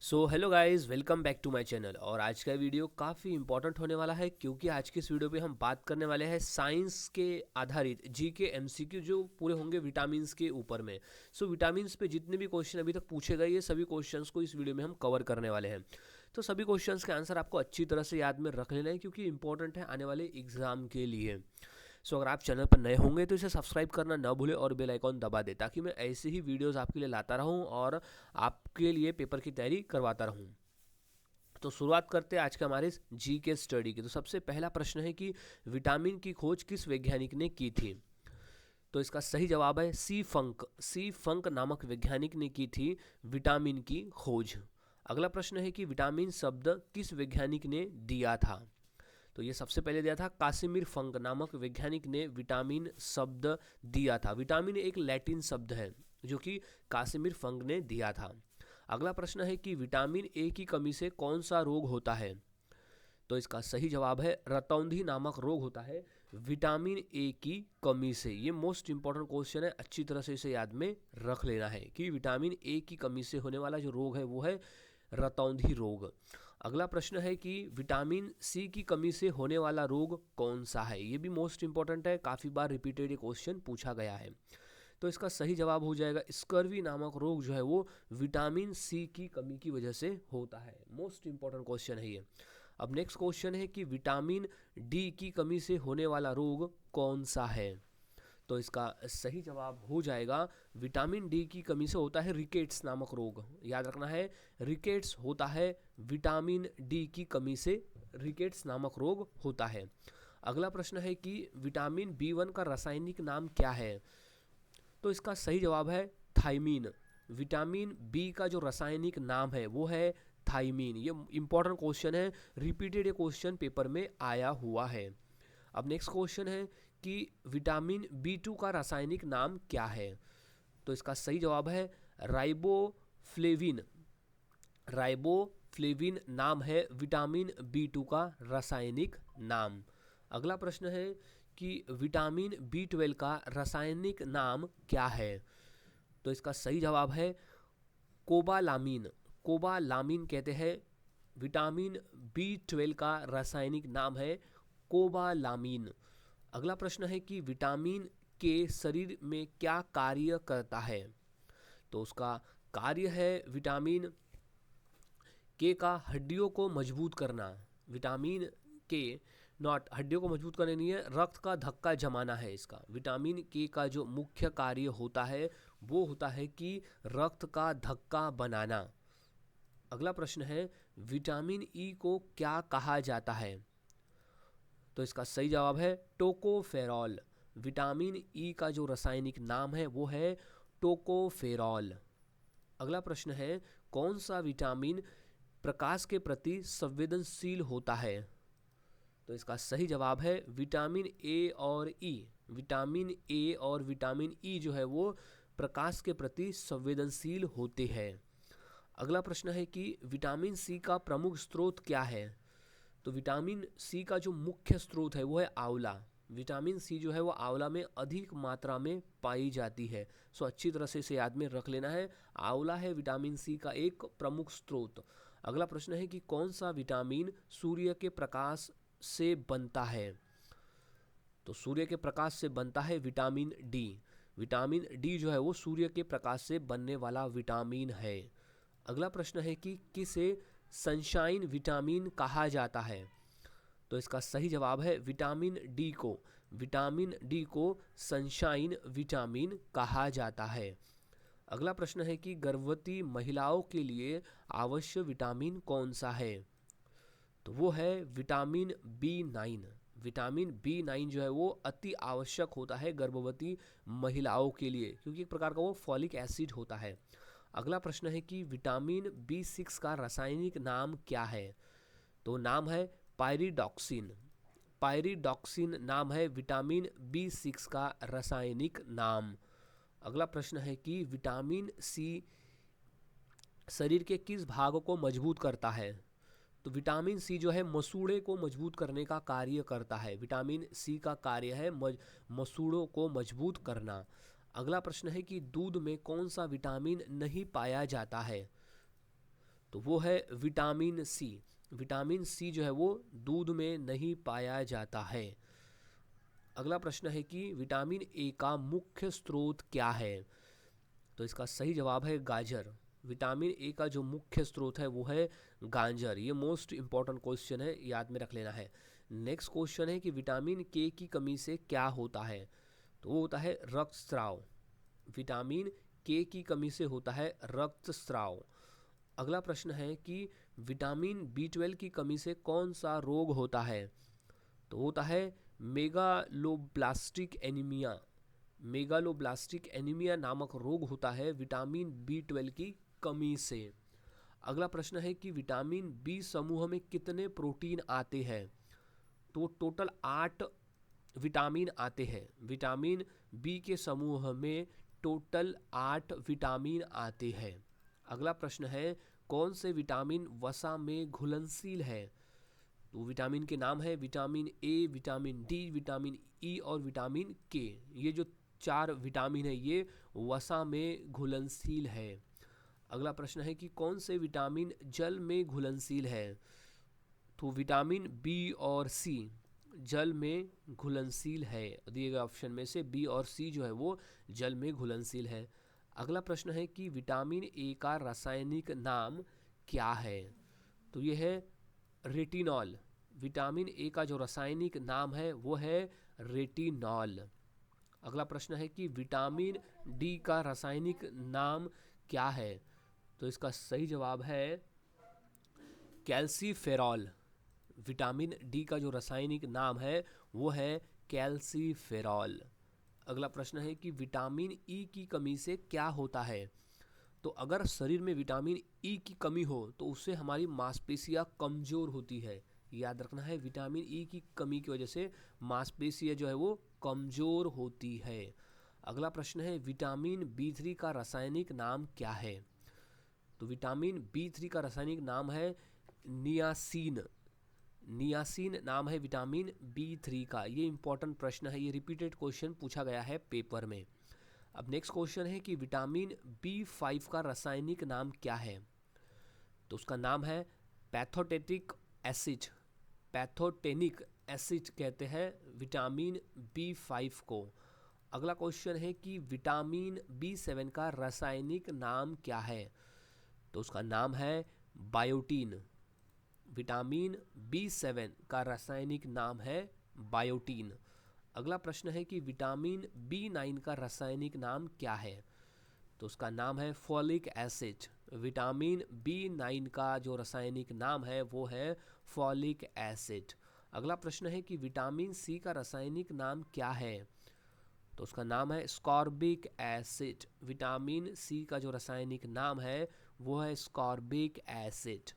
So hello guys, welcome back to my channel. और आज का वीडियो काफ़ी इंपॉर्टेंट होने वाला है क्योंकि आज के इस वीडियो पे हम बात करने वाले हैं साइंस के आधारित जी के एमसीक्यू जो पूरे होंगे विटामिन्स के ऊपर में। सो विटामिन्स पे जितने भी क्वेश्चन अभी तक पूछे गए ये सभी क्वेश्चंस को इस वीडियो में हम कवर करने वाले हैं। तो सभी क्वेश्चंस के आंसर आपको अच्छी तरह से याद में रख लेना है क्योंकि इंपॉर्टेंट है आने वाले एग्जाम के लिए। सो अगर आप चैनल पर नए होंगे तो इसे सब्सक्राइब करना ना भूलें और बेल आइकॉन दबा दें ताकि मैं ऐसे ही वीडियोस आपके लिए लाता रहूं और आपके लिए पेपर की तैयारी करवाता रहूं। तो शुरुआत करते हैं आज के हमारे जी के स्टडी की। तो सबसे पहला प्रश्न है कि विटामिन की खोज किस वैज्ञानिक ने की थी। तो इसका सही जवाब है सी फंक नामक वैज्ञानिक ने की थी विटामिन की खोज। अगला प्रश्न है कि विटामिन शब्द किस वैज्ञानिक ने दिया था। तो ये सबसे पहले दिया था कासिमिर फंक नामक वैज्ञानिक ने विटामिन शब्द दिया था। विटामिन एक लैटिन शब्द है जो कि कासिमिर फंक ने दिया था। अगला प्रश्न है कि विटामिन ए की कमी से कौन सा रोग होता है। तो इसका सही जवाब है रतौंधी नामक रोग होता है विटामिन ए की कमी से। ये मोस्ट इंपॉर्टेंट क्वेश्चन है, अच्छी तरह से इसे याद में रख लेना है कि विटामिन ए की कमी से होने वाला जो रोग है वो है रतौंधी रोग। अगला प्रश्न है कि विटामिन सी की कमी से होने वाला रोग कौन सा है। ये भी मोस्ट इंपॉर्टेंट है, काफ़ी बार रिपीटेड ये क्वेश्चन पूछा गया है। तो इसका सही जवाब हो जाएगा स्कर्वी नामक रोग जो है वो विटामिन सी की कमी की वजह से होता है। मोस्ट इंपॉर्टेंट क्वेश्चन है ये। अब नेक्स्ट क्वेश्चन है कि विटामिन डी की कमी से होने वाला रोग कौन सा है। तो इसका सही जवाब हो जाएगा विटामिन डी की कमी से होता है रिकेट्स नामक रोग। याद रखना है, रिकेट्स होता है विटामिन डी की कमी से, रिकेट्स नामक रोग होता है। अगला प्रश्न है कि विटामिन बी1 का रासायनिक नाम क्या है। तो इसका सही जवाब है थाइमीन। विटामिन बी का जो रासायनिक नाम है वो है थाइमीन। ये इंपॉर्टेंट क्वेश्चन है, रिपीटेड ये क्वेश्चन पेपर में आया हुआ है। अब नेक्स्ट क्वेश्चन है कि विटामिन बी2 का रासायनिक नाम क्या है। तो इसका सही जवाब है राइबोफ्लेविन। राइबोफ्लेविन नाम है विटामिन बी2 का रासायनिक नाम। अगला प्रश्न है कि विटामिन बी12 का रासायनिक नाम क्या है। तो इसका सही जवाब है कोबालामीन। कोबालामीन कहते हैं विटामिन बी12 का रासायनिक नाम है कोबालामीन। अगला प्रश्न है कि विटामिन के शरीर में क्या कार्य करता है। तो उसका कार्य है विटामिन के का हड्डियों को मजबूत करना। विटामिन के नॉट हड्डियों को मजबूत करने नहीं है, रक्त का धक्का जमाना है इसका। विटामिन के का जो मुख्य कार्य होता है वो होता है कि रक्त का धक्का बनाना। अगला प्रश्न है विटामिन ई को क्या कहा जाता है। तो इसका सही जवाब है टोकोफेरॉल। विटामिन ई का जो रासायनिक नाम है वो है टोकोफेरॉल। अगला प्रश्न है कौन सा विटामिन प्रकाश के प्रति संवेदनशील होता है। तो इसका सही जवाब है विटामिन ए और ई। विटामिन ए और विटामिन ई जो है वो प्रकाश के प्रति संवेदनशील होते हैं। अगला प्रश्न है कि विटामिन सी का प्रमुख स्रोत क्या है। तो विटामिन सी का जो मुख्य स्रोत है वो है आंवला। विटामिन सी जो है वो आंवला में अधिक मात्रा में पाई जाती है। सो अच्छी तरह से इसे याद में रख लेना है, आंवला है विटामिन सी का एक प्रमुख स्रोत। अगला प्रश्न है कि कौन सा विटामिन सूर्य के प्रकाश से बनता है। तो सूर्य के प्रकाश से बनता है विटामिन डी। विटामिन डी जो है वो सूर्य के प्रकाश से बनने वाला विटामिन है। अगला प्रश्न है कि किसे सनशाइन विटामिन कहा जाता है। तो इसका सही जवाब है विटामिन डी को। विटामिन डी को सनशाइन विटामिन कहा जाता है। अगला प्रश्न है कि गर्भवती महिलाओं के लिए आवश्यक विटामिन कौन सा है। तो वो है विटामिन बी9। विटामिन बी9 जो है वो अति आवश्यक होता है गर्भवती महिलाओं के लिए क्योंकि एक प्रकार का वो फॉलिक एसिड होता है। अगला प्रश्न है कि विटामिन बी6 का रासायनिक नाम क्या है। तो नाम है पायरिडॉक्सिन। पायरिडॉक्सिन नाम है विटामिन बी6 का रासायनिक नाम। अगला प्रश्न है कि विटामिन सी शरीर के किस भाग को मजबूत करता है। तो विटामिन सी जो है मसूड़े को मजबूत करने का कार्य करता है। विटामिन सी का कार्य है मसूड़ों को मजबूत करना। अगला प्रश्न है कि दूध में कौन सा विटामिन नहीं पाया जाता है। तो तो वो है विटामिन सी। विटामिन सी जो है वो दूध में नहीं पाया जाता है। अगला प्रश्न है कि विटामिन ए का मुख्य स्रोत क्या है? तो इसका सही जवाब है गाजर। विटामिन ए का जो मुख्य स्रोत है वो है गाजर। ये मोस्ट इंपॉर्टेंट क्वेश्चन है, याद में रख लेना है। नेक्स्ट क्वेश्चन है कि विटामिन के की कमी से क्या होता है? तो वो होता है रक्तस्राव। विटामिन के की कमी से होता है रक्तस्राव। अगला प्रश्न है कि विटामिन बी 12 की कमी से कौन सा रोग होता है? तो होता है मेगालोब्लास्टिक एनीमिया। मेगालोब्लास्टिक एनीमिया नामक रोग होता है विटामिन बी 12 की कमी से। अगला प्रश्न है कि विटामिन बी समूह में कितने प्रोटीन आते हैं? तो टोटल 8 विटामिन आते हैं। विटामिन बी के समूह में टोटल 8 विटामिन आते हैं। अगला प्रश्न है कौन से विटामिन वसा में घुलनशील है? तो विटामिन के नाम है vitamin A, vitamin D, vitamin E और विटामिन के। ये जो 4 विटामिन है ये वसा में घुलनशील है। अगला प्रश्न है कि कौन से विटामिन जल में घुलनशील है? तो विटामिन बी और सी जल में घुलनशील है। दिए गए ऑप्शन में से बी और सी जो है वो जल में घुलनशील है। अगला प्रश्न है कि विटामिन ए का रासायनिक नाम क्या है? तो ये है रेटिनॉल। विटामिन ए का जो रासायनिक नाम है वो है रेटिनॉल। अगला प्रश्न है कि विटामिन डी का रासायनिक नाम क्या है? तो इसका सही जवाब है कैल्सीफेरॉल। विटामिन डी का जो रासायनिक नाम है वो है कैल्सीफेरॉल। अगला प्रश्न है कि विटामिन ई की कमी से क्या होता है? तो अगर शरीर में विटामिन ई की कमी हो तो उससे हमारी मांसपेशियां कमजोर होती है। याद रखना है, विटामिन ई की कमी की वजह से मांसपेशियां जो है वो कमजोर होती है। अगला प्रश्न है विटामिन बी 3 का रासायनिक नाम क्या है? तो विटामिन बी 3 का रासायनिक नाम है नियासिन। नियासिन नाम है विटामिन बी 3 का। ये इंपॉर्टेंट प्रश्न है, ये रिपीटेड क्वेश्चन पूछा गया है पेपर में। अब नेक्स्ट क्वेश्चन है कि विटामिन बी 5 का रासायनिक नाम क्या है? तो उसका नाम है पैथोटेटिक एसिड। पैथोटेनिक एसिड कहते हैं विटामिन बी 5 को। अगला क्वेश्चन है कि विटामिन बी 7 का रासायनिक नाम क्या है? तो उसका नाम है बायोटीन। विटामिन बी 7 का रासायनिक नाम है बायोटीन। अगला प्रश्न है कि विटामिन बी 9 का रासायनिक नाम क्या है? तो उसका नाम है फॉलिक एसिड। विटामिन बी 9 का जो रासायनिक नाम है वो है फॉलिक एसिड। अगला प्रश्न है कि विटामिन सी का रासायनिक नाम क्या है? तो उसका नाम है स्कॉर्बिक एसिड। विटामिन सी का जो रासायनिक नाम है वो है स्कॉर्बिक एसिड।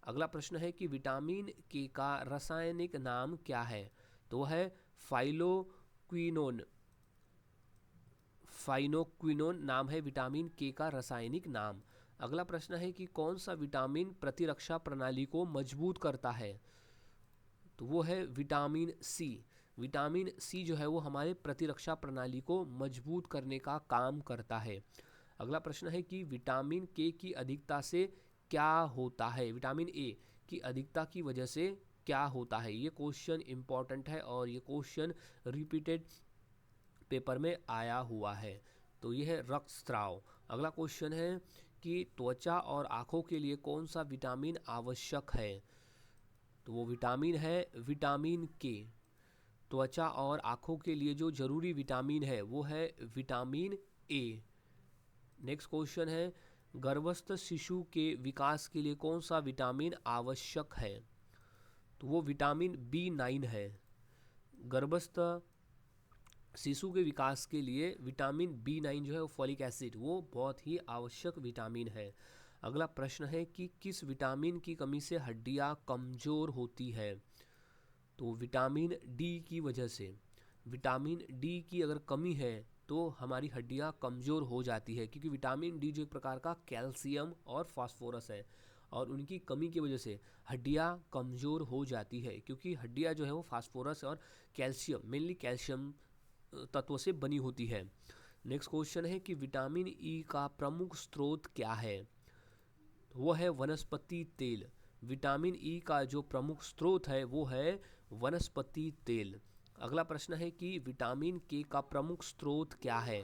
अगला प्रश्न है कि विटामिन के का रासायनिक नाम क्या है? तो है फाइलोक्विनोन। फाइनोक्विनोन नाम है विटामिन के का रासायनिक नाम। अगला प्रश्न है कि कौन सा विटामिन प्रतिरक्षा प्रणाली को मजबूत करता है? तो वो है विटामिन सी। विटामिन सी जो है वो हमारे प्रतिरक्षा प्रणाली को मजबूत करने का काम करता है। अगला प्रश्न है कि विटामिन के की अधिकता से क्या होता है? विटामिन ए की अधिकता की वजह से क्या होता है? ये क्वेश्चन इंपॉर्टेंट है और ये क्वेश्चन रिपीटेड पेपर में आया हुआ है। तो ये है रक्तस्राव। अगला क्वेश्चन है कि त्वचा और आँखों के लिए कौन सा विटामिन आवश्यक है? तो वो विटामिन है विटामिन के। त्वचा और आँखों के लिए जो जरूरी विटामिन है वो है विटामिन ए। नेक्स्ट क्वेश्चन है गर्भस्थ शिशु के विकास के लिए कौन सा विटामिन आवश्यक है? तो वो विटामिन बी 9 है। गर्भस्थ शिशु के विकास के लिए विटामिन बी 9 जो है वो फॉलिक एसिड वो बहुत ही आवश्यक विटामिन है। अगला प्रश्न है कि किस विटामिन की कमी से हड्डियां कमज़ोर होती है? तो विटामिन डी की वजह से। विटामिन डी की अगर कमी है तो हमारी हड्डियां कमज़ोर हो जाती है, क्योंकि विटामिन डी जो एक प्रकार का कैल्शियम और फास्फोरस है और उनकी कमी की वजह से हड्डियां कमज़ोर हो जाती है, क्योंकि हड्डियां जो है वो फास्फोरस और कैल्शियम, मेनली कैल्शियम तत्व से बनी होती है। नेक्स्ट क्वेश्चन है कि विटामिन ई का प्रमुख स्रोत क्या है? वो है वनस्पति तेल। विटामिन ई का जो प्रमुख स्रोत है वो है वनस्पति तेल। अगला प्रश्न है कि विटामिन के का प्रमुख स्रोत क्या है?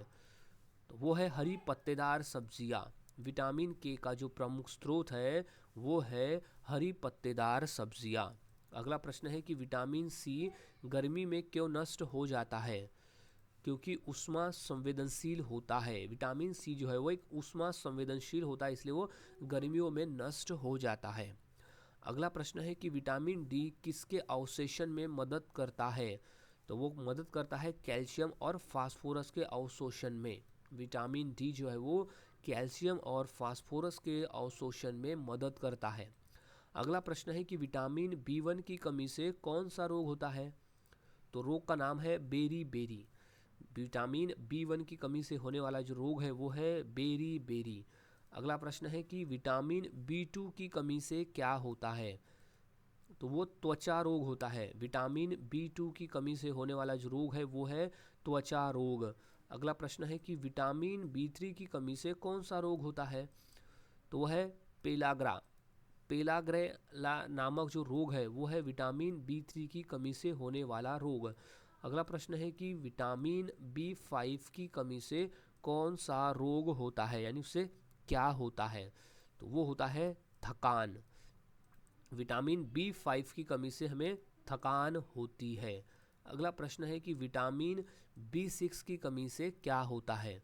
तो वो है हरी पत्तेदार सब्जियां। विटामिन के का जो प्रमुख स्रोत है वो है हरी पत्तेदार सब्जियां। अगला प्रश्न है कि विटामिन सी गर्मी में क्यों नष्ट हो जाता है? क्योंकि ऊष्मा संवेदनशील होता है। विटामिन सी जो है वो एक ऊष्मा संवेदनशील होता है, इसलिए वो गर्मियों में नष्ट हो जाता है। अगला प्रश्न है कि विटामिन डी किसके अवशोषण में मदद करता है? तो वो मदद करता है कैल्शियम और फास्फोरस के अवशोषण में। विटामिन डी जो है वो कैल्शियम और फास्फोरस के अवशोषण में मदद करता है। अगला प्रश्न है कि विटामिन बी1 की कमी से कौन सा रोग होता है? तो रोग का नाम है बेरी बेरी। विटामिन बी1 की कमी से होने वाला जो रोग है वो है बेरी बेरी। अगला प्रश्न है कि विटामिन बी2 की कमी से क्या होता है? तो वो त्वचा रोग होता है। विटामिन बी2 की कमी से होने वाला जो रोग है वो है त्वचा रोग। अगला प्रश्न है कि विटामिन बी3 की कमी से कौन सा रोग होता है? तो वह है पेलाग्रा। पेलाग्रेला नामक जो रोग है वो है विटामिन बी3 की कमी से होने वाला रोग। अगला प्रश्न है कि विटामिन बी5 की कमी से कौन सा रोग होता है, यानी उससे क्या होता है? तो वो होता है थकान। विटामिन बी5 की कमी से हमें थकान होती है। अगला प्रश्न है कि विटामिन बी6 की कमी से क्या होता है?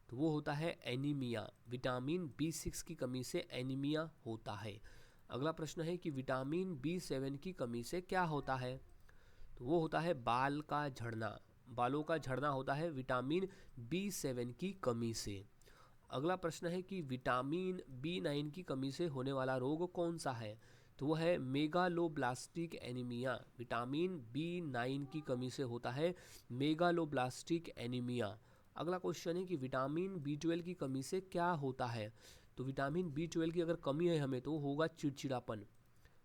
तो वो होता है एनीमिया। विटामिन बी6 की कमी से एनीमिया होता है। अगला प्रश्न है कि विटामिन बी7 की कमी से क्या होता है? तो वो होता है बाल का झड़ना। बालों का झड़ना होता है विटामिन बी7 की कमी से। अगला प्रश्न है कि विटामिन बी9 की कमी से होने वाला रोग कौन सा है? तो वो है मेगालोब्लास्टिक एनीमिया। विटामिन बी9 की कमी से होता है मेगालोब्लास्टिक एनीमिया। अगला क्वेश्चन है कि विटामिन बी12 की कमी से क्या होता है? तो विटामिन बी12 की अगर कमी है हमें तो होगा चिड़चिड़ापन।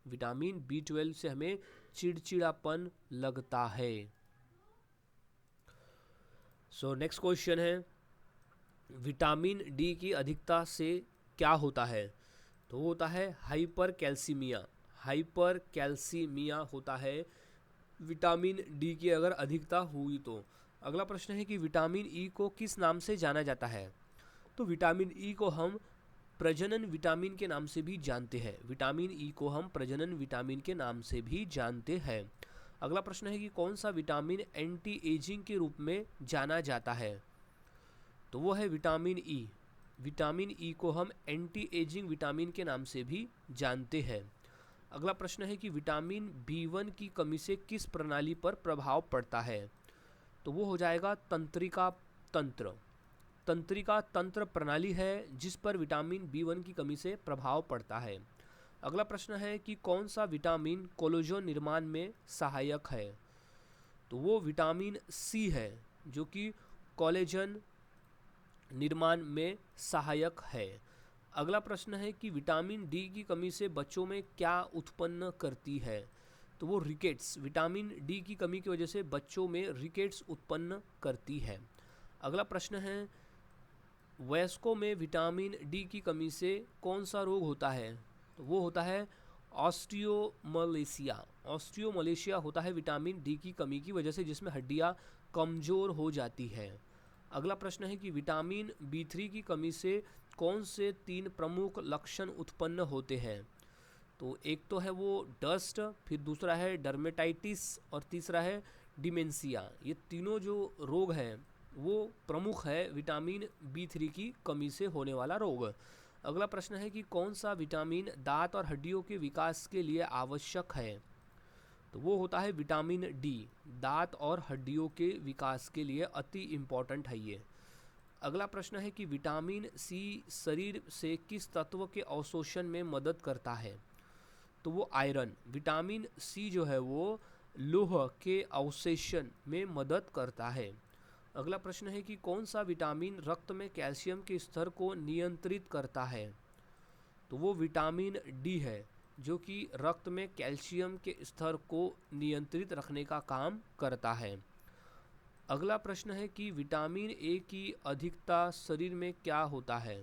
विटामिन बी12 से हमें चिड़चिड़ापन लगता है। सो नेक्स्ट क्वेश्चन है विटामिन डी की अधिकता से क्या होता है? तो वो होता है हाइपर कैल्सीमिया। हाइपर कैल्सीमिया होता है विटामिन डी की अगर अधिकता हुई तो। अगला प्रश्न है कि विटामिन ई को किस नाम से जाना जाता है? तो विटामिन ई को हम प्रजनन विटामिन के नाम से भी जानते हैं। विटामिन ई को हम प्रजनन विटामिन के नाम से भी जानते हैं। अगला प्रश्न है कि कौन सा विटामिन एंटी एजिंग के रूप में जाना जाता है? तो वो है विटामिन ई। विटामिन ई को हम एंटी एजिंग विटामिन के नाम से भी जानते हैं। अगला प्रश्न है कि विटामिन बी1 की कमी से किस प्रणाली पर प्रभाव पड़ता है? तो वो हो जाएगा तंत्रिका तंत्र। तंत्रिका तंत्र प्रणाली है जिस पर विटामिन बी1 की कमी से प्रभाव पड़ता है। अगला प्रश्न है कि कौन सा विटामिन कोलेजन निर्माण में सहायक है? तो वो विटामिन सी है जो कि कोलेजन निर्माण में सहायक है। अगला प्रश्न है कि विटामिन डी की कमी से बच्चों में क्या उत्पन्न करती है? तो वो रिकेट्स। विटामिन डी की कमी की वजह से बच्चों में रिकेट्स उत्पन्न करती है। अगला प्रश्न है वयस्कों में विटामिन डी की कमी से कौन सा रोग होता है? तो वो होता है ऑस्टियोमलेशिया। ऑस्टियोमलेशिया होता है विटामिन डी की कमी की वजह से, जिसमें हड्डियाँ कमज़ोर हो जाती है। अगला प्रश्न है कि विटामिन बी3 की कमी से कौन से 3 प्रमुख लक्षण उत्पन्न होते हैं? तो एक तो है वो डस्ट, फिर दूसरा है डर्मेटाइटिस और तीसरा है डिमेंशिया। ये तीनों जो रोग हैं वो प्रमुख है विटामिन बी3 की कमी से होने वाला रोग। अगला प्रश्न है कि कौन सा विटामिन दांत और हड्डियों के विकास के लिए आवश्यक है? तो वो होता है विटामिन डी। दांत और हड्डियों के विकास के लिए अति इम्पॉर्टेंट है ये। अगला प्रश्न है कि विटामिन सी शरीर से किस तत्व के अवशोषण में मदद करता है? तो वो आयरन। विटामिन सी जो है वो लौह के अवशोषण में मदद करता है। अगला प्रश्न है कि कौन सा विटामिन रक्त में कैल्शियम के स्तर को नियंत्रित करता है? तो वो विटामिन डी है जो कि रक्त में कैल्शियम के स्तर को नियंत्रित रखने का काम करता है। अगला प्रश्न है कि विटामिन ए की अधिकता शरीर में क्या होता है?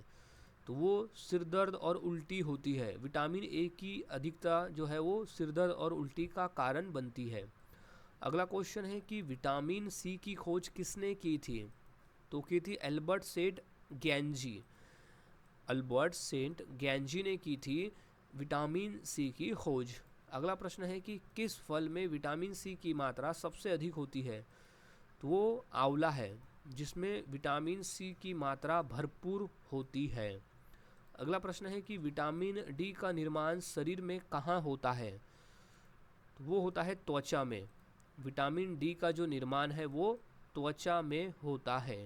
तो वो सिर दर्द और उल्टी होती है। विटामिन ए की अधिकता जो है वो सिर दर्द और उल्टी का कारण बनती है। अगला क्वेश्चन है कि विटामिन सी की खोज किसने की थी? तो की थी Albert Saint Ganji. Albert Saint Ganji ने की थी विटामिन सी की खोज। अगला प्रश्न है कि किस फल में विटामिन सी की मात्रा सबसे अधिक होती है? तो वो आंवला है, जिसमें विटामिन सी की मात्रा भरपूर होती है। अगला प्रश्न है कि विटामिन डी का निर्माण शरीर में कहाँ होता है? तो वो होता है त्वचा में। विटामिन डी का जो निर्माण है वो त्वचा में होता है।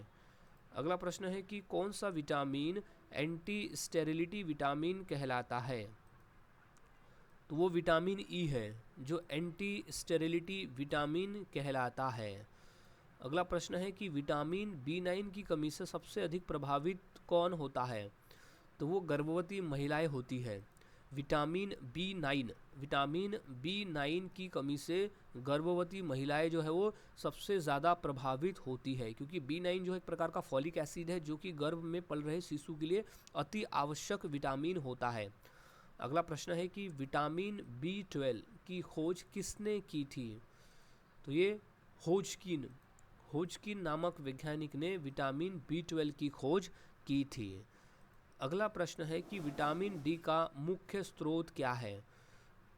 अगला प्रश्न है कि कौन सा विटामिन एंटी स्टेरिलिटी विटामिन कहलाता है? तो वो विटामिन ई है, जो एंटी स्टेरिलिटी विटामिन कहलाता है। अगला प्रश्न है कि विटामिन बी9 की कमी से सबसे अधिक प्रभावित कौन होता है? तो वो गर्भवती महिलाएं होती है। विटामिन बी नाइन की कमी से गर्भवती महिलाएं जो है वो सबसे ज़्यादा प्रभावित होती है, क्योंकि बी9 जो है एक प्रकार का फॉलिक एसिड है जो कि गर्भ में पल रहे शिशु के लिए अति आवश्यक विटामिन होता है। अगला प्रश्न है कि विटामिन बी12 की खोज किसने की थी? तो ये होजकिन नामक वैज्ञानिक ने विटामिन बी12 की खोज की थी। अगला प्रश्न है कि विटामिन डी का मुख्य स्रोत क्या है?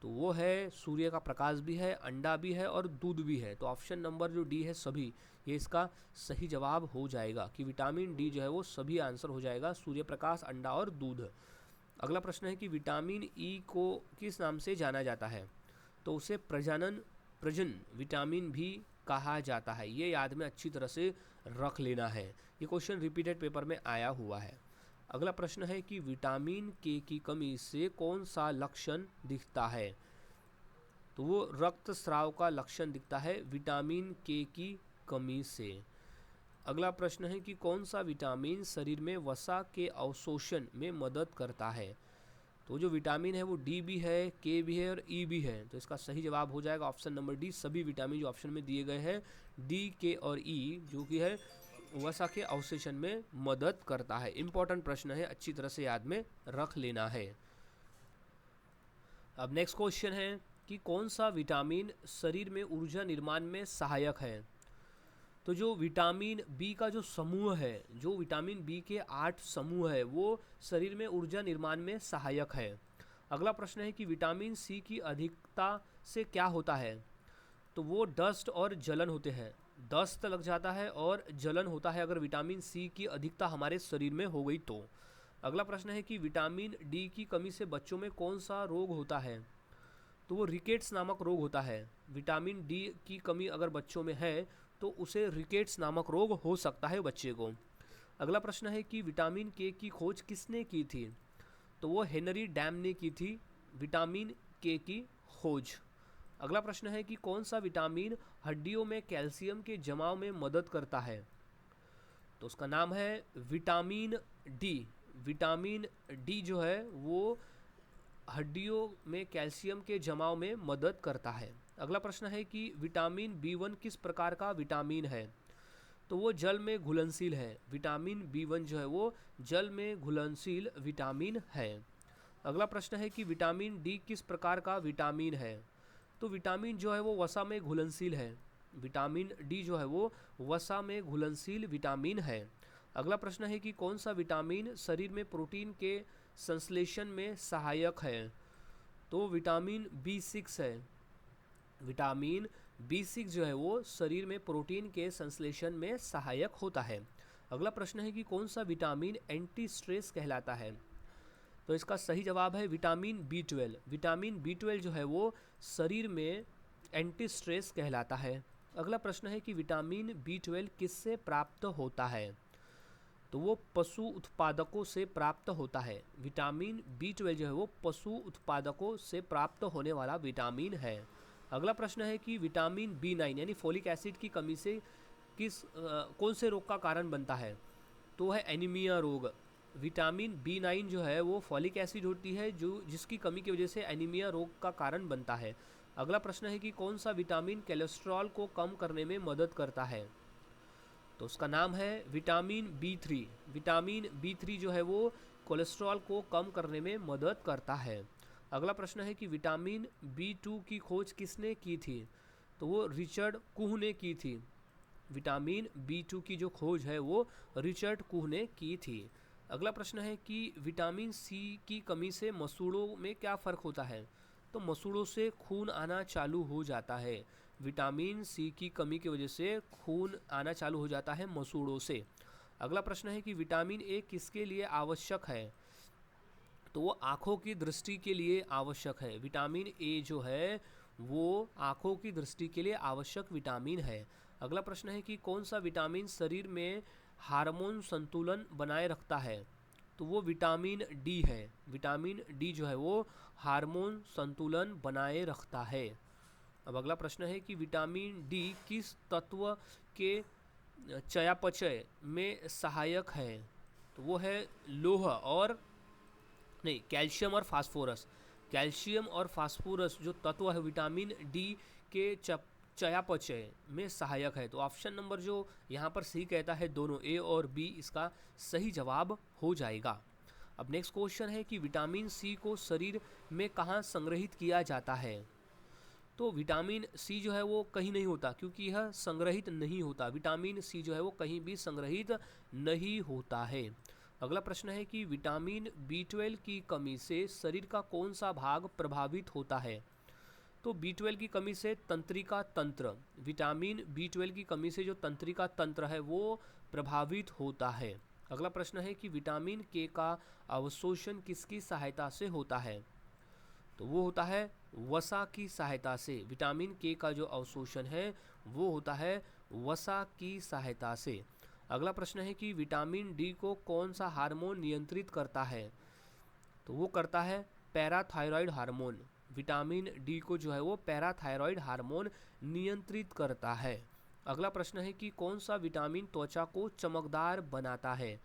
तो वो है सूर्य का प्रकाश भी है, अंडा भी है और दूध भी है। तो ऑप्शन नंबर जो डी है सभी, ये इसका सही जवाब हो जाएगा कि विटामिन डी जो है वो सभी आंसर हो जाएगा, सूर्य प्रकाश, अंडा और दूध। अगला प्रश्न है कि विटामिन ई को किस नाम से जाना जाता है? तो उसे प्रजन विटामिन भी कहा जाता है। ये याद में अच्छी तरह से रख लेना है, ये क्वेश्चन रिपीटेड पेपर में आया हुआ है। अगला प्रश्न है कि विटामिन के की कमी से कौन सा लक्षण दिखता है? तो वो रक्तस्राव का लक्षण दिखता है विटामिन के की कमी से। अगला प्रश्न है कि कौन सा विटामिन शरीर में वसा के अवशोषण में मदद करता है? तो जो विटामिन है वो डी भी है, के भी है और ई भी है। तो इसका सही जवाब हो जाएगा ऑप्शन नंबर डी, सभी विटामिन जो ऑप्शन में दिए गए हैं डी, के और ई, जो कि है वसा के अवशोषण में मदद करता है। इंपॉर्टेंट प्रश्न है, अच्छी तरह से याद में रख लेना है। अब नेक्स्ट क्वेश्चन है कि कौन सा विटामिन शरीर में ऊर्जा निर्माण में सहायक है? तो जो विटामिन बी का जो समूह है, जो विटामिन बी के 8 समूह है, वो शरीर में ऊर्जा निर्माण में सहायक है। अगला प्रश्न है कि विटामिन सी की अधिकता से क्या होता है? तो वो डस्ट और जलन होते हैं, दस्त लग जाता है और जलन होता है अगर विटामिन सी की अधिकता हमारे शरीर में हो गई तो। अगला प्रश्न है कि विटामिन डी की कमी से बच्चों में कौन सा रोग होता है? तो वो रिकेट्स नामक रोग होता है। विटामिन डी की कमी अगर बच्चों में है तो उसे रिकेट्स नामक रोग हो सकता है बच्चे को। अगला प्रश्न है कि विटामिन के की खोज किसने की थी? तो वो हेनरी डैम ने की थी विटामिन के की खोज। अगला प्रश्न है कि कौन सा विटामिन हड्डियों में कैल्शियम के जमाव में मदद करता है? तो उसका नाम है विटामिन डी। विटामिन डी जो है वो हड्डियों में कैल्शियम के जमाव में मदद करता है। अगला प्रश्न है कि विटामिन बी1 किस प्रकार का विटामिन है? तो वो जल में घुलनशील है। विटामिन बी1 जो है वो जल में घुलनशील विटामिन है। अगला प्रश्न है कि विटामिन डी किस प्रकार का विटामिन है? तो विटामिन जो है वो वसा में घुलनशील है। विटामिन डी जो है वो वसा में घुलनशील विटामिन है। अगला प्रश्न है कि कौन सा विटामिन शरीर में प्रोटीन के संश्लेषण में सहायक है? तो विटामिन बी6 है। विटामिन बी6 जो है वो शरीर में प्रोटीन के संश्लेषण में सहायक होता है। अगला प्रश्न है कि कौन सा विटामिन एंटी स्ट्रेस कहलाता है? तो इसका सही जवाब है विटामिन बी12। विटामिन बी12 जो है वो शरीर में एंटी स्ट्रेस कहलाता है। अगला प्रश्न है कि विटामिन बी12 किससे प्राप्त होता है? तो वो पशु उत्पादकों से प्राप्त होता है। विटामिन बी12 जो है वो पशु उत्पादकों से प्राप्त होने वाला विटामिन है। अगला प्रश्न है कि विटामिन बी9 यानी फोलिक एसिड की कमी से कौन से रोग का कारण बनता है? तो है एनीमिया रोग। विटामिन बी9 जो है वो फॉलिक एसिड होती है जो जिसकी कमी की वजह से एनीमिया रोग का कारण बनता है। अगला प्रश्न है कि कौन सा विटामिन कोलेस्ट्रॉल को कम करने में मदद करता है? तो उसका नाम है विटामिन बी3। विटामिन बी3 जो है वो कोलेस्ट्रॉल को कम करने में मदद करता है। अगला प्रश्न है कि विटामिन B2 की खोज किसने की थी? तो वो रिचर्ड कुह ने की थी। विटामिन B2 की जो खोज है वो रिचर्ड कुह ने की थी। अगला प्रश्न है कि विटामिन सी की कमी से मसूड़ों में क्या फ़र्क होता है? तो मसूड़ों से खून आना चालू हो जाता है। विटामिन सी की कमी की वजह से खून आना चालू हो जाता है मसूड़ों से। अगला प्रश्न है कि विटामिन ए किसके लिए आवश्यक है? तो वो आँखों की दृष्टि के लिए आवश्यक है। विटामिन ए जो है वो आँखों की दृष्टि के लिए आवश्यक विटामिन है। अगला प्रश्न है कि कौन सा विटामिन शरीर में हार्मोन संतुलन बनाए रखता है? तो वो विटामिन डी है। विटामिन डी जो है वो हार्मोन संतुलन बनाए रखता है। अब अगला प्रश्न है कि विटामिन डी किस तत्व के चयापचय में सहायक है? तो वो है लौह और नहीं, कैल्शियम और फास्फोरस। कैल्शियम और फास्फोरस जो तत्व है विटामिन डी के चयापचय में सहायक है। तो ऑप्शन नंबर जो यहाँ पर सी कहता है दोनों ए और बी इसका सही जवाब हो जाएगा। अब नेक्स्ट क्वेश्चन है कि विटामिन सी को शरीर में कहाँ संग्रहित किया जाता है? तो विटामिन सी जो है वो कहीं नहीं होता क्योंकि यह संग्रहित नहीं होता। विटामिन सी जो है वो कहीं भी संग्रहित नहीं होता है। अगला प्रश्न है कि विटामिन B12 की कमी से शरीर का कौन सा भाग प्रभावित होता है? तो B12 की कमी से तंत्रिका तंत्र, विटामिन B12 की कमी से जो तंत्रिका तंत्र है वो प्रभावित होता है। अगला प्रश्न है कि विटामिन के का अवशोषण किसकी सहायता से होता है? तो वो होता है वसा की सहायता से। विटामिन के का जो अवशोषण है वो होता है वसा की सहायता से। अगला प्रश्न है कि विटामिन डी को कौन सा हार्मोन नियंत्रित करता है? तो वो करता है पैराथायरॉयड हार्मोन। विटामिन डी को जो है वो पैराथायरॉयड हार्मोन नियंत्रित करता है। अगला प्रश्न है कि कौन सा विटामिन त्वचा को चमकदार बनाता है?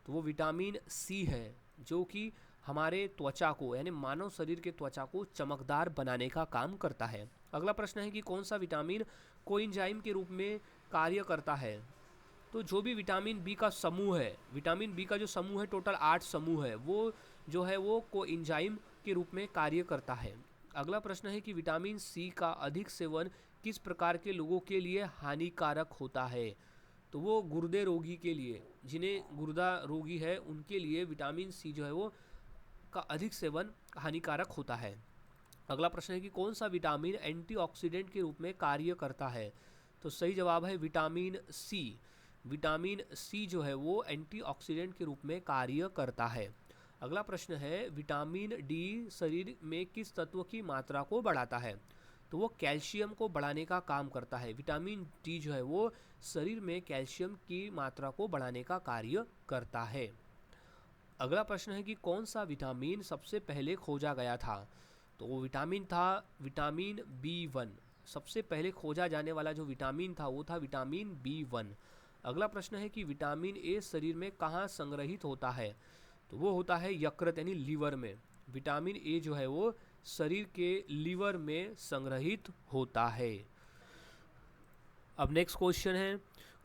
तो वो विटामिन सी है जो कि हमारे त्वचा को यानी मानव शरीर के त्वचा को चमकदार बनाने का काम करता है। अगला प्रश्न है कि कौन सा विटामिन कोएंजाइम के रूप में कार्य करता है? तो जो भी विटामिन बी का समूह है, विटामिन बी का जो समूह है टोटल 8 समूह है, वो जो है वो कोएंजाइम के रूप में कार्य करता है। अगला प्रश्न है कि विटामिन सी का अधिक सेवन किस प्रकार के लोगों के लिए हानिकारक होता है? तो वो गुर्दे रोगी के लिए, जिन्हें गुर्दा रोगी है उनके लिए विटामिन सी जो है वो का अधिक सेवन हानिकारक होता है। अगला प्रश्न है कि कौन सा विटामिन एंटीऑक्सीडेंट के रूप में कार्य करता है? तो सही जवाब है विटामिन सी। विटामिन सी जो है वो एंटीऑक्सीडेंट के रूप में कार्य करता है। अगला प्रश्न है विटामिन डी शरीर में किस तत्व की मात्रा को बढ़ाता है? तो वो कैल्शियम को बढ़ाने का काम करता है। विटामिन डी जो है वो शरीर में कैल्शियम की मात्रा को बढ़ाने का कार्य करता है। अगला प्रश्न है कि कौन सा विटामिन सबसे पहले खोजा गया था? तो वो विटामिन था विटामिन B1। सबसे पहले खोजा जाने वाला जो विटामिन था वो था विटामिन B1। अगला प्रश्न है कि विटामिन ए शरीर में कहाँ संग्रहित होता है? तो वो होता है यकृत यानी लीवर में। विटामिन ए जो है वो शरीर के लीवर में संग्रहित होता है। अब नेक्स्ट क्वेश्चन है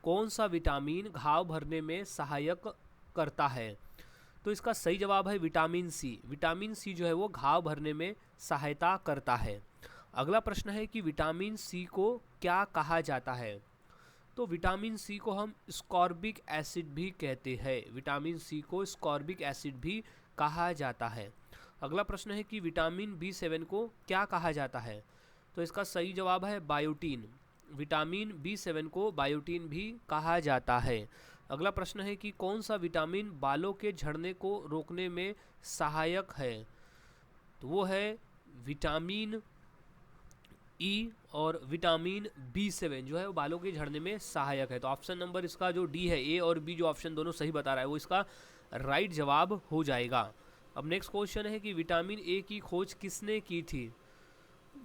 कौन सा विटामिन घाव भरने में सहायक करता है? तो इसका सही जवाब है विटामिन सी। विटामिन सी जो है वो घाव भरने में सहायता करता है। अगला प्रश्न है कि विटामिन सी को क्या कहा जाता है? तो विटामिन सी को हम स्कॉर्बिक एसिड भी कहते हैं। विटामिन सी को स्कॉर्बिक एसिड भी कहा जाता है। अगला प्रश्न है कि विटामिन B7 को क्या कहा जाता है? तो इसका सही जवाब है बायोटीन। विटामिन B7 को बायोटीन भी कहा जाता है। अगला प्रश्न है कि कौन सा विटामिन बालों के झड़ने को रोकने में सहायक है? तो वो है विटामिन ई और विटामिन B7 जो है वो बालों के झड़ने में सहायक है। तो ऑप्शन नंबर इसका जो डी है, ए और बी जो ऑप्शन दोनों सही बता रहा है वो इसका राइट जवाब हो जाएगा। अब नेक्स्ट क्वेश्चन है कि विटामिन ए की खोज किसने की थी?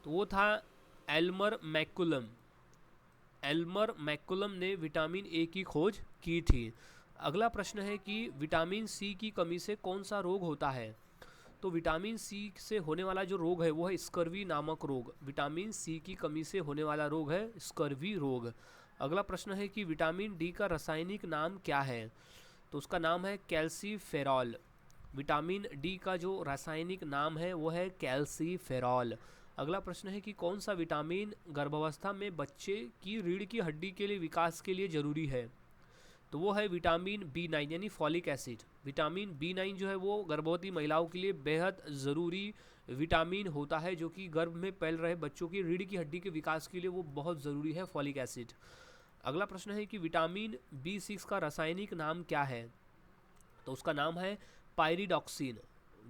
तो वो था एल्मर मैकुलम। एल्मर मैकुलम ने विटामिन ए की खोज की थी। अगला प्रश्न है कि विटामिन सी की कमी से कौन सा रोग होता है? तो विटामिन सी से होने वाला जो रोग है वो है स्कर्वी नामक रोग। विटामिन सी की कमी से होने वाला रोग है स्कर्वी रोग। अगला प्रश्न है कि विटामिन डी का रासायनिक नाम क्या है? तो उसका नाम है कैल्सीफेरॉल। विटामिन डी का जो रासायनिक नाम है वो है कैल्सीफेरॉल। अगला प्रश्न है कि कौन सा विटामिन गर्भावस्था में बच्चे की रीढ़ की हड्डी के लिए विकास के लिए जरूरी है? तो वो है विटामिन B9 यानी फॉलिक एसिड। विटामिन B9 जो है वो गर्भवती महिलाओं के लिए बेहद ज़रूरी विटामिन होता है, जो कि गर्भ में पल रहे बच्चों की रीढ़ की हड्डी के विकास के लिए वो बहुत ज़रूरी है, फॉलिक एसिड। अगला प्रश्न है कि विटामिन B6 का रासायनिक नाम क्या है? तो उसका नाम है पायरिडॉक्सिन।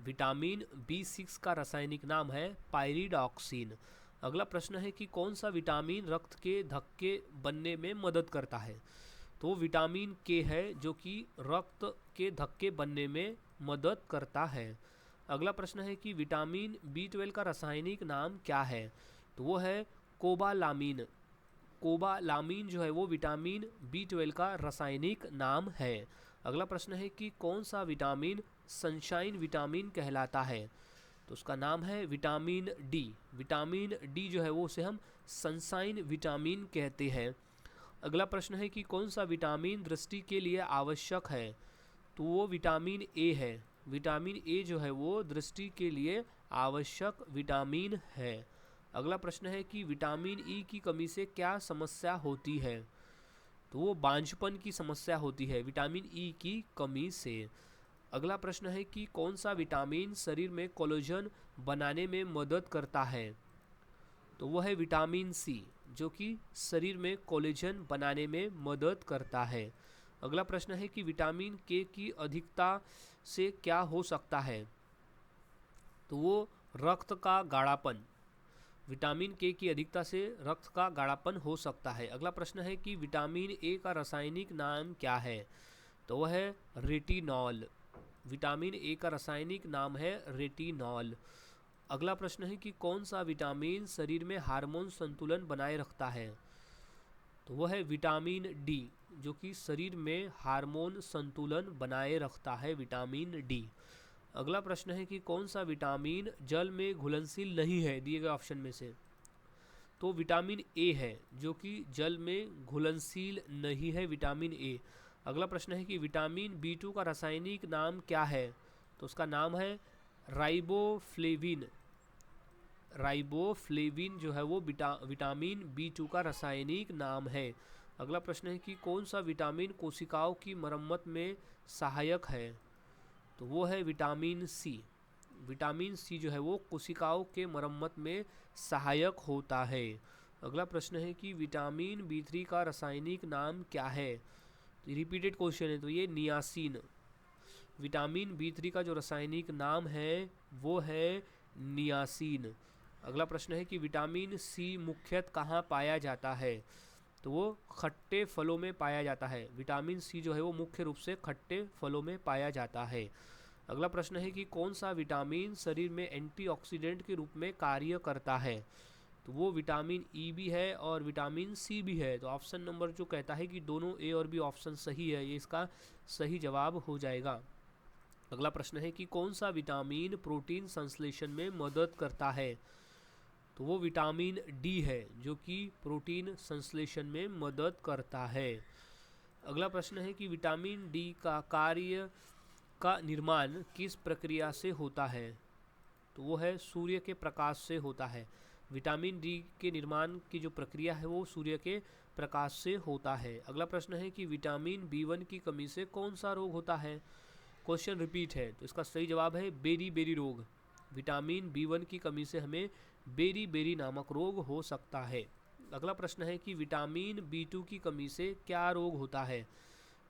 विटामिन B6 का रासायनिक नाम है पायरिडॉक्सिन। अगला प्रश्न है कि कौन सा विटामिन रक्त के धक्के बनने में मदद करता है? तो विटामिन के है, जो कि रक्त के धक्के बनने में मदद करता है। अगला प्रश्न है कि विटामिन B12 का रासायनिक नाम क्या है? तो वो है कोबालामीन। कोबालामीन जो है वो विटामिन B12 का रासायनिक नाम है। अगला प्रश्न है कि कौन सा विटामिन सनशाइन विटामिन कहलाता है? तो उसका नाम है विटामिन डी। विटामिन डी जो है वो उसे हम सनशाइन विटामिन कहते हैं। अगला प्रश्न है कि कौन सा विटामिन दृष्टि के लिए आवश्यक है? तो वो विटामिन ए है। विटामिन ए जो है वो दृष्टि के लिए आवश्यक विटामिन है। अगला प्रश्न है कि विटामिन ई की कमी से क्या समस्या होती है? तो वो बांझपन की समस्या होती है विटामिन ई की कमी से। अगला प्रश्न है कि कौन सा विटामिन शरीर में कोलेजन बनाने में मदद करता है? तो वह है विटामिन सी, जो कि शरीर में कोलेजन बनाने में मदद करता है। अगला प्रश्न है कि विटामिन के की अधिकता से क्या हो सकता है? तो वो रक्त का गाढ़ापन। विटामिन के की अधिकता से रक्त का गाढ़ापन हो सकता है। अगला प्रश्न है कि विटामिन ए का रासायनिक नाम क्या है? तो वह है रेटिनॉल। विटामिन ए का रासायनिक नाम है रेटिनॉल। अगला प्रश्न है कि कौन सा विटामिन शरीर में हार्मोन संतुलन बनाए रखता है? तो वह है विटामिन डी, जो कि शरीर में हार्मोन संतुलन बनाए रखता है, विटामिन डी। अगला प्रश्न है कि कौन सा विटामिन जल में घुलनशील नहीं है दिए गए ऑप्शन में से? तो विटामिन ए है, जो कि जल में घुलनशील नहीं है, विटामिन ए। अगला प्रश्न है कि विटामिन B2 का रासायनिक नाम क्या है? तो उसका नाम है राइबोफ्लेविन। राइबोफ्लेविन जो है वो विटामिन B2 का रासायनिक नाम है। अगला प्रश्न है कि कौन सा विटामिन कोशिकाओं की मरम्मत में सहायक है? तो वो है विटामिन सी। विटामिन सी जो है वो कोशिकाओं के मरम्मत में सहायक होता है। अगला प्रश्न है कि विटामिन B3 का रासायनिक नाम क्या है? तो रिपीटेड क्वेश्चन है, तो ये नियासिन। विटामिन B3 का जो रासायनिक नाम है वो है नियासिन। अगला प्रश्न है कि विटामिन सी मुख्यतः कहाँ पाया जाता है? तो वो खट्टे फलों में पाया जाता है। विटामिन सी जो है वो मुख्य रूप से खट्टे फलों में पाया जाता है। अगला प्रश्न है कि कौन सा विटामिन शरीर में एंटीऑक्सीडेंट के रूप में कार्य करता है? तो वो विटामिन ई भी है और विटामिन सी भी है। तो ऑप्शन नंबर जो कहता है कि दोनों ए और बी ऑप्शन सही है, ये इसका सही जवाब हो जाएगा। अगला प्रश्न है कि कौन सा विटामिन प्रोटीन संश्लेषण में मदद करता है? तो वो विटामिन डी है, जो कि प्रोटीन संश्लेषण में मदद करता है। अगला प्रश्न है कि विटामिन डी का कार्य का निर्माण किस प्रक्रिया से होता है? तो वो है सूर्य के प्रकाश से होता है। विटामिन डी के निर्माण की जो प्रक्रिया है वो सूर्य के प्रकाश से होता है। अगला प्रश्न है कि विटामिन B1 की कमी से कौन सा रोग होता है? क्वेश्चन रिपीट है, तो इसका सही जवाब है बेरी बेरी रोग। विटामिन B1 की कमी से हमें बेरी बेरी नामक रोग हो सकता है। अगला प्रश्न है कि विटामिन B2 की कमी से क्या रोग होता है?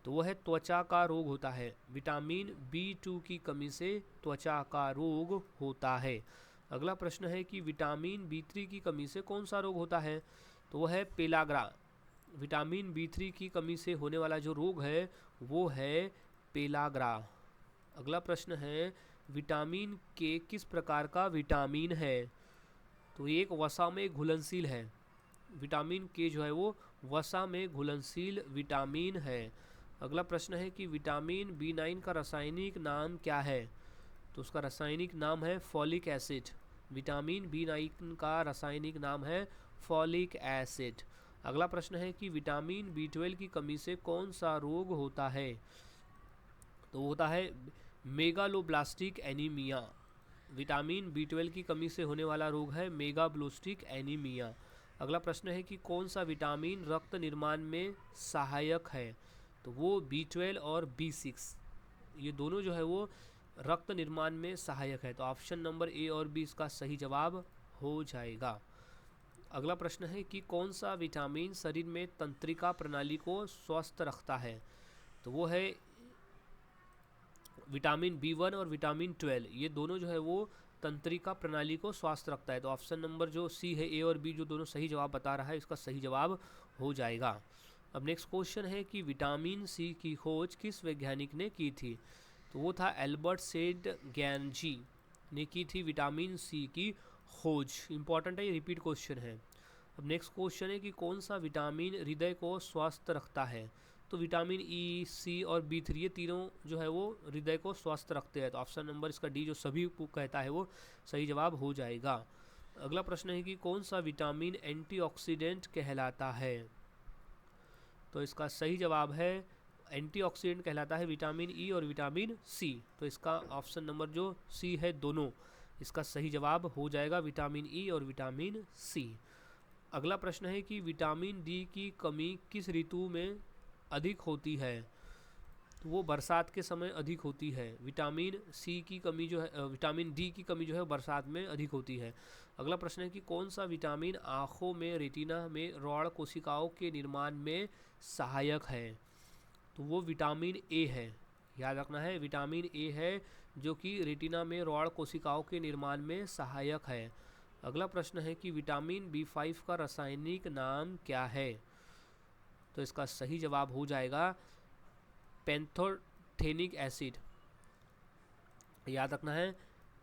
तो वह है त्वचा का रोग होता है। विटामिन B2 की कमी से त्वचा का रोग होता है। अगला प्रश्न है कि विटामिन B3 की कमी से कौन सा रोग होता है? तो वह है पेलाग्रा। विटामिन B3 की कमी से होने वाला जो रोग है वो है पेलाग्रा। अगला प्रश्न है विटामिन के किस प्रकार का विटामिन है? तो ये एक वसा में घुलनशील है। विटामिन के जो है वो वसा में घुलनशील विटामिन है। अगला प्रश्न है कि विटामिन B9 का रासायनिक नाम क्या है? तो उसका रासायनिक नाम है फॉलिक एसिड। विटामिन B9 का रासायनिक नाम है फॉलिक एसिड। अगला प्रश्न है कि विटामिन B12 की कमी से कौन सा रोग होता है? तो होता है मेगालोब्लास्टिक एनीमिया। विटामिन B12 की कमी से होने वाला रोग है मेगाब्लास्टिक एनीमिया। अगला प्रश्न है कि कौन सा विटामिन रक्त निर्माण में सहायक है? तो वो B12 और B6, ये दोनों जो है वो रक्त निर्माण में सहायक है। तो ऑप्शन नंबर ए और बी इसका सही जवाब हो जाएगा। अगला प्रश्न है कि कौन सा विटामिन शरीर में तंत्रिका प्रणाली को स्वस्थ रखता है? तो वो है विटामिन B1 और विटामिन 12, ये दोनों जो है वो तंत्रिका प्रणाली को स्वस्थ रखता है। तो ऑप्शन नंबर जो सी है, ए और बी, जो दोनों सही जवाब बता रहा है, इसका सही जवाब हो जाएगा। अब नेक्स्ट क्वेश्चन है कि विटामिन सी की खोज किस वैज्ञानिक ने की थी? तो वो था एल्बर्ट सेडगैनजी ने की थी विटामिन सी की खोज। इंपॉर्टेंट है, ये रिपीट क्वेश्चन है। अब नेक्स्ट क्वेश्चन है कि कौन सा विटामिन हृदय को स्वस्थ रखता है? तो विटामिन ई, सी और B3, ये तीनों जो है वो हृदय को स्वस्थ रखते हैं। तो ऑप्शन नंबर इसका डी जो सभी को कहता है वो सही जवाब हो जाएगा। अगला प्रश्न है कि कौन सा विटामिन एंटीऑक्सीडेंट कहलाता है? तो इसका सही जवाब है एंटीऑक्सीडेंट कहलाता है विटामिन ई और विटामिन सी। तो इसका ऑप्शन नंबर जो सी है दोनों, इसका सही जवाब हो जाएगा विटामिन ई और विटामिन सी। अगला प्रश्न है कि विटामिन डी की कमी किस ऋतु में अधिक होती है? तो वो बरसात के समय अधिक होती है। विटामिन सी की कमी जो है, विटामिन डी की कमी जो है बरसात में अधिक होती है। अगला प्रश्न है कि कौन सा विटामिन आँखों में रेटिना में रॉड कोशिकाओं के निर्माण में सहायक है? तो वो विटामिन ए है, याद रखना है, विटामिन ए है जो कि रेटिना में रॉड कोशिकाओं के निर्माण में सहायक है। अगला प्रश्न है कि विटामिन B5 का रासायनिक नाम क्या है? तो इसका सही जवाब हो जाएगा पैंथोथेनिक एसिड। याद रखना है,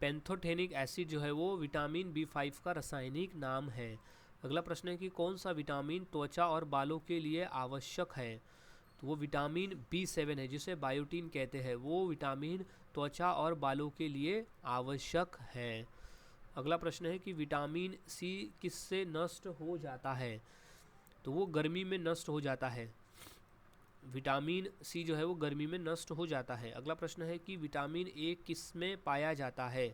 पैंथोथेनिक एसिड जो है वो विटामिन B5 का रासायनिक नाम है। अगला प्रश्न है कि कौन सा विटामिन त्वचा और बालों के लिए आवश्यक है? तो वो विटामिन B7 है, जिसे बायोटीन कहते हैं। वो विटामिन त्वचा और बालों के लिए आवश्यक है। अगला प्रश्न है कि विटामिन सी किससे नष्ट हो जाता है? तो वो गर्मी में नष्ट हो जाता है। विटामिन सी जो है वो गर्मी में नष्ट हो जाता है। अगला प्रश्न है कि विटामिन ए किस में पाया जाता है?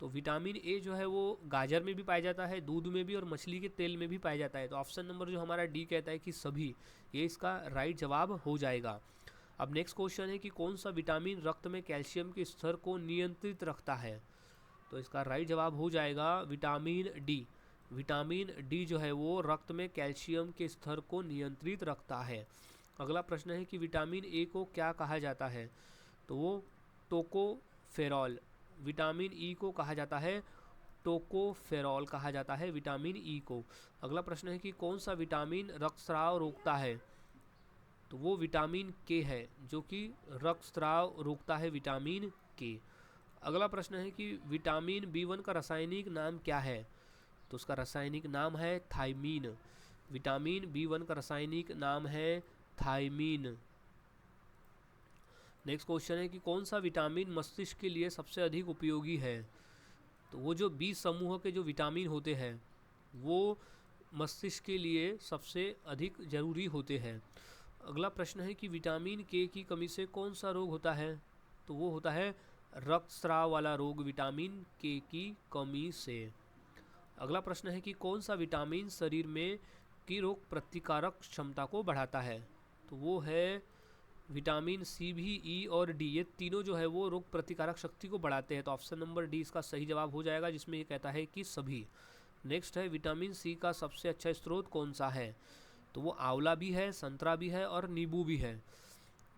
तो विटामिन ए जो है वो गाजर में भी पाया जाता है, दूध में भी और मछली के तेल में भी पाया जाता है। तो ऑप्शन नंबर जो हमारा डी कहता है कि सभी, ये इसका राइट जवाब हो जाएगा। अब नेक्स्ट क्वेश्चन है कि कौन सा विटामिन रक्त में कैल्शियम के स्तर को नियंत्रित रखता है? तो इसका राइट जवाब हो जाएगा विटामिन डी। विटामिन डी जो है वो रक्त में कैल्शियम के स्तर को नियंत्रित रखता है। अगला प्रश्न है कि विटामिन ए को क्या कहा जाता है? तो वो टोकोफेरॉल, विटामिन ई को कहा जाता है टोकोफेरॉल कहा जाता है विटामिन ई को। अगला प्रश्न है कि कौन सा विटामिन रक्तस्राव रोकता है? तो वो विटामिन के है, जो कि रक्तस्राव रोकता है, विटामिन के। अगला प्रश्न है कि विटामिन B1 का रासायनिक नाम क्या है? तो उसका रासायनिक नाम है थायमीन। विटामिन B1 का रासायनिक नाम है थायमीन। नेक्स्ट क्वेश्चन है कि कौन सा विटामिन मस्तिष्क के लिए सबसे अधिक उपयोगी है? तो वो जो बी समूह के जो विटामिन होते हैं वो मस्तिष्क के लिए सबसे अधिक जरूरी होते हैं। अगला प्रश्न है कि विटामिन के की कमी से कौन सा रोग होता है? तो वो होता है रक्तस्राव वाला रोग, विटामिन के की कमी से। अगला प्रश्न है कि कौन सा विटामिन शरीर में की रोग प्रतिकारक क्षमता को बढ़ाता है? तो वो है विटामिन सी, भी ई और डी, ये तीनों जो है वो रोग प्रतिकारक शक्ति को बढ़ाते हैं। तो ऑप्शन नंबर डी इसका सही जवाब हो जाएगा, जिसमें ये कहता है कि सभी। नेक्स्ट है विटामिन सी का सबसे अच्छा स्रोत कौन सा है? तो वो आंवला भी है, संतरा भी है और नींबू भी है।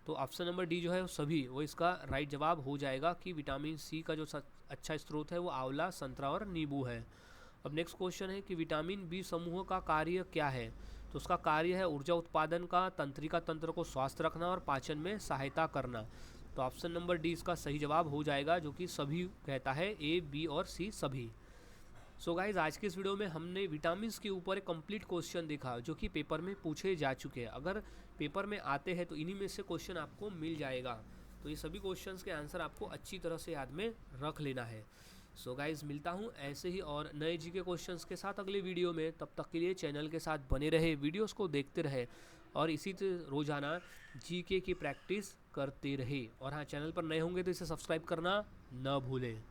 तो ऑप्शन नंबर डी जो है सभी, वो इसका राइट जवाब हो जाएगा कि विटामिन सी का जो अच्छा स्रोत है वो आंवला, संतरा और नींबू है। अब नेक्स्ट क्वेश्चन है कि विटामिन बी समूह का कार्य क्या है? तो उसका कार्य है ऊर्जा उत्पादन का, तंत्रिका तंत्र को स्वस्थ रखना और पाचन में सहायता करना। तो ऑप्शन नंबर डी इसका सही जवाब हो जाएगा, जो कि सभी कहता है, ए, बी और सी सभी। सो गाइज, आज के इस वीडियो में हमने विटामिन के ऊपर एक कंप्लीट क्वेश्चन देखा जो कि पेपर में पूछे जा चुके हैं। अगर पेपर में आते हैं तो इन्हीं में से क्वेश्चन आपको मिल जाएगा। तो ये सभी क्वेश्चंस के आंसर आपको अच्छी तरह से याद में रख लेना है। सो गाइज, मिलता हूँ ऐसे ही और नए जीके क्वेश्चंस के साथ अगले वीडियो में। तब तक के लिए चैनल के साथ बने रहे, वीडियोस को देखते रहे और इसी तरह रोज़ाना जीके की प्रैक्टिस करते रहे। और हाँ, चैनल पर नए होंगे तो इसे सब्सक्राइब करना न भूलें।